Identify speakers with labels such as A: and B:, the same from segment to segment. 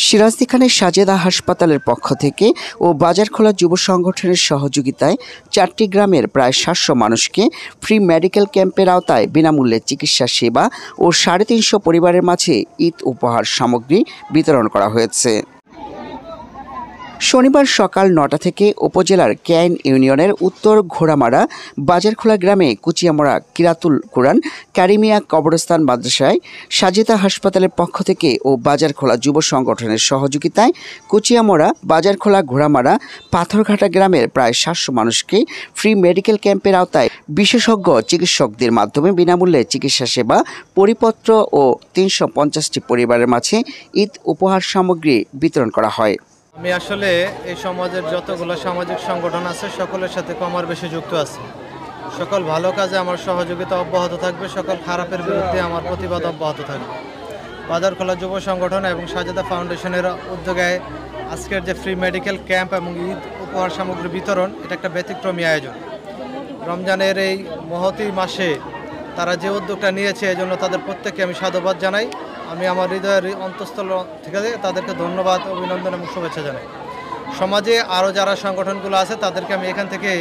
A: সিরাজদি খানের সাজেদা হাসপাতালের পক্ষ থেকে ও বাজারখোলা যুব সংগঠনের সহযোগিতায় 4টি গ্রামের প্রায় 700 মানুষকে ফ্রি মেডিকেল ক্যাম্পের আওতায় বিনামূল্যে চিকিৎসা সেবা ও 350 পরিবারের মাঝে ঈদ উপহার সামগ্রী বিতরণ করা হয়েছে। শনিবার সকাল 9টা থেকে উপজেলার কেয়াইন ইউনিয়নের উত্তর ঘোড়ামারা বাজারখোলা গ্রামে কুচিয়ামরা কিরাতুল কুরআন কারিমিয়া কবরস্থান মাদ্রাসায় সাজেদা হাসপাতালের পক্ষ থেকে ও বাজারখোলা যুব সংগঠনের সহযোগিতায় কুচিয়ামরা বাজারখোলা ঘোড়ামারা পাথরঘাটা গ্রামের প্রায় 700 মানুষকে ফ্রি মেডিকেল ক্যাম্পের আওতায় বিশেষজ্ঞ চিকিৎসকদের মাধ্যমে বিনামূল্যে চিকিৎসা সেবা, পরিপত্র ও 350টি পরিবারের মাঝে ঈদ উপহার সামগ্রী বিতরণ করা হয়।
B: আমি আসলে এই সমাজের যতগুলো সামাজিক সংগঠন আছে সকলের সাথে কমার বেশি যুক্ত আছি। সকল ভালো কাজে আমার সহযোগিতা অব্যাহত থাকবে, সকল খারাপের বিরুদ্ধে আমার প্রতিবাদ অব্যাহত থাকবে। বাজারখোলা যুব সংগঠন এবং সাজেদা ফাউন্ডেশনের উদ্যোগে আজকের যে ফ্রি মেডিকেল ক্যাম্প এবং ঈদ উপহার সামগ্রী বিতরণ, এটা একটা ব্যতিক্রমী আয়োজন। রমজানের এই মহতী মাসে তারা যে উদ্যোগটা নিয়েছে এজন্য তাদের প্রত্যেককে আমি সাধুবাদ জানাই। আমি আমার হৃদয়ের অন্তঃস্থল থেকে তাদেরকে ধন্যবাদ, অভিনন্দন এবং শুভেচ্ছা জানাই। সমাজে আরও যারা সংগঠনগুলো আছে তাদেরকে আমি এখান থেকে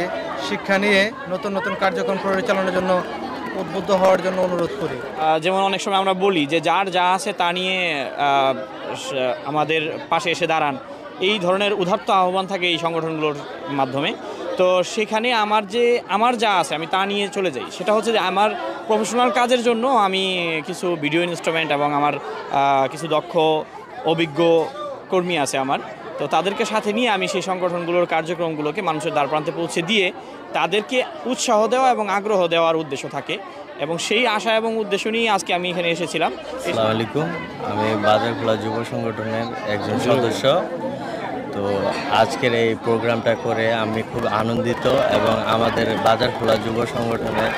B: শিক্ষা নিয়ে নতুন নতুন কার্যক্রম পরিচালনার জন্য উদ্বুদ্ধ হওয়ার জন্য অনুরোধ করি।
C: যেমন অনেক সময় আমরা বলি যে যার যা আছে তা নিয়ে আমাদের পাশে এসে দাঁড়ান, এই ধরনের উদাত্ত আহ্বান থাকে এই সংগঠনগুলোর মাধ্যমে। তো সেখানে আমার যা আছে আমি তা নিয়ে চলে যাই। সেটা হচ্ছে যে আমার প্রফেশনাল কাজের জন্য আমি কিছু ভিডিও ইনস্ট্রুমেন্ট এবং আমার কিছু দক্ষ অভিজ্ঞ কর্মী আছে আমার, তো তাদেরকে সাথে নিয়ে আমি সেই সংগঠনগুলোর কার্যক্রমগুলোকে মানুষের দ্বারপ্রান্তে পৌঁছে দিয়ে তাদেরকে উৎসাহ দেওয়া এবং আগ্রহ দেওয়ার উদ্দেশ্য থাকে, এবং সেই আশা এবং উদ্দেশ্য নিয়ে আজকে আমি এখানে এসেছিলাম।
D: আসসালামু আলাইকুম, আমি বাজারখোলা যুব সংগঠনের একজন সদস্য। তো আজকের এই প্রোগ্রামটা করে আমি খুব আনন্দিত, এবং আমাদের বাজারখোলা যুব সংগঠনের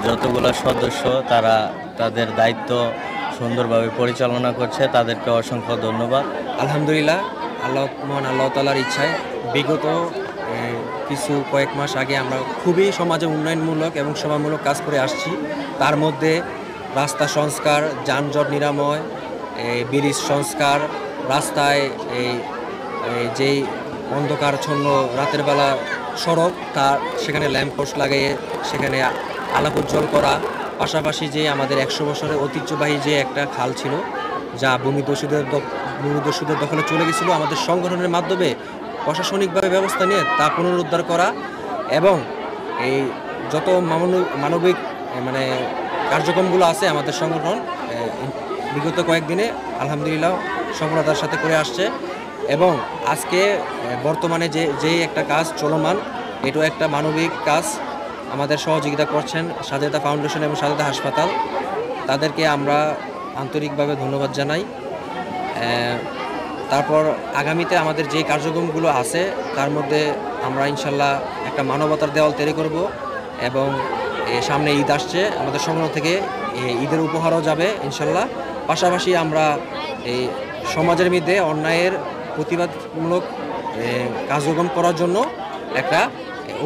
D: যতগুলো সদস্য তারা তাদের দায়িত্ব সুন্দরভাবে পরিচালনা করছে, তাদেরকে অসংখ্য ধন্যবাদ।
E: আলহামদুলিল্লাহ, মহান আল্লাহ তাআলার ইচ্ছায় বিগত কয়েক মাস আগে আমরা খুবই সমাজে উন্নয়নমূলক এবং সেবামূলক কাজ করে আসছি। তার মধ্যে রাস্তা সংস্কার, যানজট নিরাময়, ব্রিজ সংস্কার, রাস্তায় যেই অন্ধকারচ্ছন্ন রাতের বেলা সড়ক তার সেখানে ল্যাম্পপোস্ট লাগিয়ে সেখানে আলোক উজ্জ্বল করা, পাশাপাশি যে আমাদের 100 বছরের ঐতিহ্যবাহী যে একটা খাল ছিল যা ভূমিদস্যুদের দখলে চলে গেছিলো, আমাদের সংগঠনের মাধ্যমে প্রশাসনিকভাবে ব্যবস্থা নিয়ে তা পুনরুদ্ধার করা, এবং এই যত মানবিক কার্যক্রমগুলো আছে আমাদের সংগঠন বিগত কয়েকদিনে আলহামদুলিল্লাহ সফলতার সাথে করে আসছে। এবং আজকে বর্তমানে যে একটা কাজ চলমান, এটাও একটা মানবিক কাজ, আমাদের সহযোগিতা করছেন সাজেদা ফাউন্ডেশন এবং সাজেদা হাসপাতাল, তাদেরকে আমরা আন্তরিকভাবে ধন্যবাদ জানাই। তারপর আগামীতে আমাদের যে কার্যক্রমগুলো আছে তার মধ্যে আমরা ইনশাল্লাহ একটা মানবতার দেওয়াল তৈরি করব, এবং সামনে ঈদ আসছে, আমাদের সংগঠন থেকে ঈদের উপহারও যাবে ইনশাল্লাহ। পাশাপাশি আমরা এই সমাজের মধ্যে অন্যায়ের প্রতিবাদমূলক কার্যক্রম করার জন্য একটা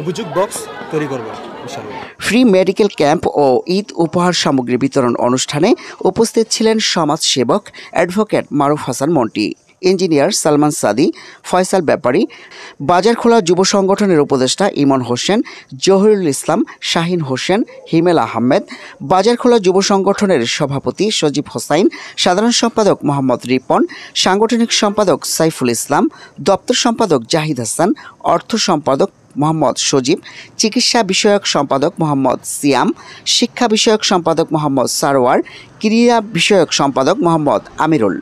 E: অভিযোগ বক্স তৈরি করব ইনশাআল্লাহ।
A: ফ্রি মেডিকেল ক্যাম্প ও ঈদ উপহার সামগ্রী বিতরণ অনুষ্ঠানে উপস্থিত ছিলেন সমাজসেবক অ্যাডভোকেট মারুফ হাসান মন্টি, ইঞ্জিনিয়ার সালমান সাদি, ফয়সাল ব্যাপারী, বাজারখোলা যুব সংগঠনের উপদেষ্টা ইমন হোসেন, জহিরুল ইসলাম, শাহিন হোসেন, হিমেল আহমেদ, বাজারখোলা যুব সংগঠনের সভাপতি সজীব হোসাইন, সাধারণ সম্পাদক মোহাম্মদ রিপন, সাংগঠনিক সম্পাদক সাইফুল ইসলাম, দপ্তর সম্পাদক জাহিদ হাসান, অর্থ সম্পাদক মোহাম্মদ সজীব, চিকিৎসা বিষয়ক সম্পাদক মোহাম্মদ সিয়াম, শিক্ষা বিষয়ক সম্পাদক মোহাম্মদ সারোয়ার, ক্রীড়া বিষয়ক সম্পাদক মোহাম্মদ আমিরুল।